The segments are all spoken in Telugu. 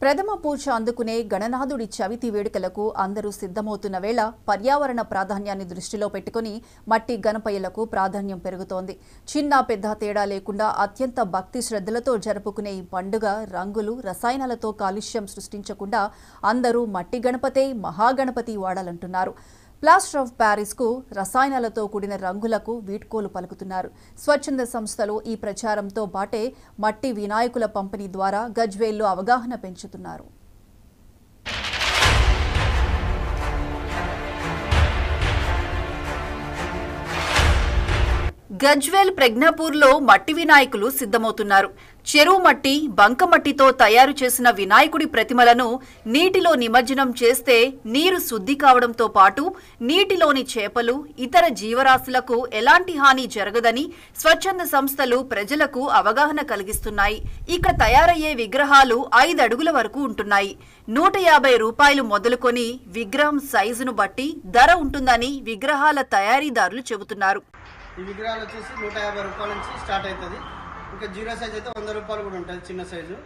ప్రథమ పూజ అందుకునే గణనాథుడి చవితి వేడుకలకు అందరూ సిద్ధమవుతున్న వేళ పర్యావరణ ప్రాధాన్యాన్ని దృష్టిలో పెట్టుకుని మట్టి గణపయ్యలకు ప్రాధాన్యం పెరుగుతోంది. చిన్న పెద్ద తేడా లేకుండా అత్యంత భక్తి శ్రద్ధలతో జరుపుకునే ఈ పండుగ రంగులు, రసాయనాలతో కాలుష్యం సృష్టించకుండా అందరూ మట్టి గణపతే మహాగణపతి వాడాలంటున్నారు. ప్లాస్టర్ ఆఫ్ ప్యారిస్కు రసాయనాలతో కూడిన రంగులకు వీడ్కోలు పలుకుతున్నారు. స్వచ్ఛంద సంస్థలు ఈ ప్రచారంతో పాటే మట్టి వినాయకుల పంపిణీ ద్వారా గజ్వేల్లో అవగాహన పెంచుతున్నారు. గజ్వేల్ ప్రజ్ఞాపూర్లో మట్టి వినాయకులు సిద్ధమవుతున్నారు. చెరువు మట్టి, బంకమట్టితో తయారు చేసిన వినాయకుడి ప్రతిమలను నీటిలో నిమజ్జనం చేస్తే నీరు శుద్ధి కావడంతో పాటు నీటిలోని చేపలు, ఇతర జీవరాశులకు ఎలాంటి హాని జరగదని స్వచ్ఛంద సంస్థలు ప్రజలకు అవగాహన కలిగిస్తున్నాయి. ఇక్కడ తయారయ్యే విగ్రహాలు 5 అడుగుల వరకు ఉంటున్నాయి. 150 రూపాయలు మొదలుకొని విగ్రహం సైజును బట్టి ధర ఉంటుందని విగ్రహాల తయారీదారులు చెబుతున్నారు. ఈ విగ్రహాలు వచ్చేసి 150 రూపాయల నుంచి స్టార్ట్ అవుతుంది. ఇంకా జీరో సైజ్ అయితే 100 రూపాయలు కూడా ఉంటుంది చిన్న సైజు.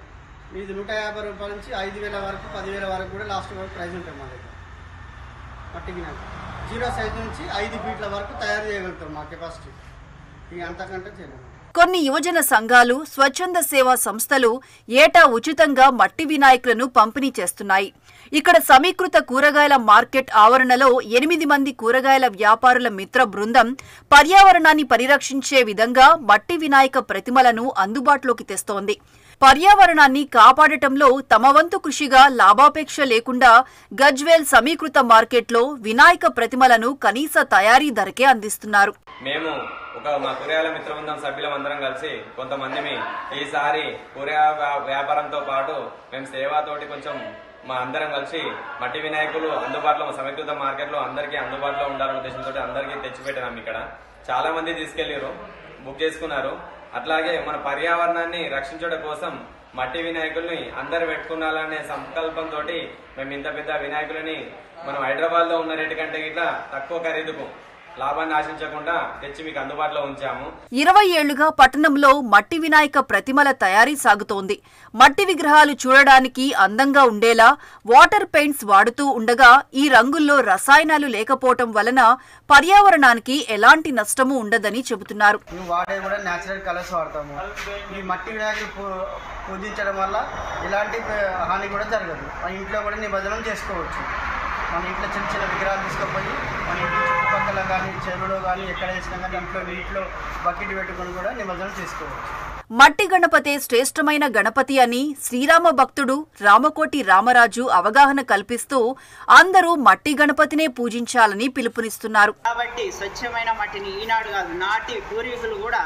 ఇది 150 రూపాయల నుంచి 5,000 వరకు 10,000 వరకు కూడా లాస్ట్ వరకు ప్రైస్ ఉంటుంది మా దగ్గర. మట్టి వినాయకుడు జీరో సైజ్ నుంచి 5 ఫీట్ల వరకు తయారు చేయగలుగుతాం మా కెపాసిటీ. ఇక అంతకంటే చేయలేము. కొన్ని యువజన సంఘాలు, స్వచ్ఛంద సేవా సంస్థలు ఏటా ఉచితంగా మట్టి వినాయకులను పంపిణీ చేస్తున్నాయి. ఇక్కడ సమీకృత కూరగాయల మార్కెట్ ఆవరణలో 8 మంది కూరగాయల వ్యాపారుల మిత్ర బృందం పర్యావరణాన్ని పరిరక్షించే విధంగా మట్టి వినాయక ప్రతిమలను అందుబాటులోకి తెస్తోంది. పర్యావరణాన్ని కాపాడటంలో తమ వంతు కృషిగా లాభాపేక్ష లేకుండా గజ్వేల్ సమీకృత మార్కెట్లో వినాయక ప్రతిమలను కనీస తయారీ ధరకే అందిస్తున్నారు. మేము మా కూరగాయల మిత్ర బృందం సభ్యులందరం కలిసి కొంతమంది ఈసారి కూరగాయ వ్యాపారంతో పాటు మేము సేవాతోటి కొంచెం మా అందరం కలిసి మట్టి వినాయకులు అందుబాటులో మా సమీకృత మార్కెట్ లో అందరికీ అందుబాటులో ఉండాలనే ఉద్దేశంతో అందరికీ తెచ్చిపెట్టినాం. ఇక్కడ చాలా మంది తీసుకెళ్లారు, బుక్ చేసుకున్నారు. అట్లాగే మన పర్యావరణాన్ని రక్షించడం కోసం మట్టి వినాయకుల్ని అందరు పెట్టుకున్నాలనే సంకల్పంతో మేము ఇంత పెద్ద వినాయకులని మనం హైదరాబాద్ లో ఉన్న రేటు కంటే ఇట్లా తక్కువ ఖరీదుకు లాభాన్ని ఆశించకుండా తెచ్చి మీకు అందుబాటులో ఉంచాము. 20 ఏళ్లుగా పట్టణంలో మట్టి వినాయక ప్రతిమల తయారీ సాగుతోంది. మట్టి విగ్రహాలు చూడడానికి అందంగా ఉండేలా వాటర్ పెయింట్స్ వాడుతూ ఉండగా ఈ రంగుల్లో రసాయనాలు లేకపోవటం వలన పర్యావరణానికి ఎలాంటి నష్టము ఉండదని చెబుతున్నారు. వాడే కూడా న్యాచురల్ కలర్స్ వాడతాము. ఈ మట్టి వినాయకులు పూజించడం వల్ల ఎలాంటి హాని కూడా జరగదు. మన ఇంట్లో కూడా నిమజ్జనం చేసుకోవచ్చు. మన ఇంట్లో చిన్న చిన్న విగ్రహాలు తీసుకుపోయి మన ఇంటి చుట్టుపక్కల కానీ చెరువులో కానీ ఎక్కడ వేసినా కానీ ఇంట్లో నీటిలో బకెట్ పెట్టుకుని కూడా నిమజ్జనం చేసుకోవచ్చు. మట్టి గణపతే శ్రేష్టమైన గణపతి అని శ్రీరామ భక్తుడు రామకోటి రామరాజు అవగాహన కల్పిస్తూ అందరూ మట్టి గణపతినే పూజించాలని పిలుపునిస్తున్నారు. కాబట్టి స్వచ్ఛమైన మట్టిని ఈనాడు కాదు, నాటి పూర్వీకులు కూడా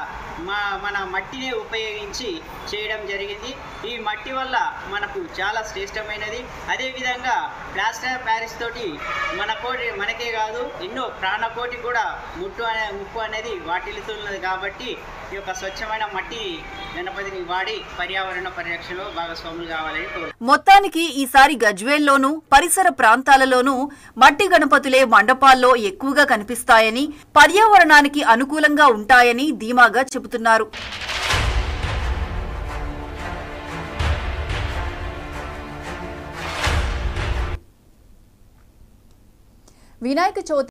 మన మట్టినే ఉపయోగించి చేయడం జరిగింది. ఈ మట్టి వల్ల మనకు చాలా శ్రేష్టమైనది. అదేవిధంగా ప్లాస్టర్ ఆఫ్ ప్యారిస్ తోటి మనకే కాదు ఎన్నో ప్రాణకోటి కూడా ముప్పు అనేది వాటిల్లుతున్నది. కాబట్టి ఈ యొక్క స్వచ్ఛమైన మట్టి గణపతిని వాడి పర్యావరణ పరిరక్షణలో భాగస్వాములు కావాలని కోరు. మొత్తానికి ఈసారి గజ్వేల్లోనూ పరిసర ప్రాంతాలలోనూ మట్టి గణపతులే మండపాల్లో ఎక్కువగా కనిపిస్తాయని, పర్యావరణానికి అనుకూలంగా ఉంటాయని ధీమాగా చెబుతున్నారు. వినాయక చవితి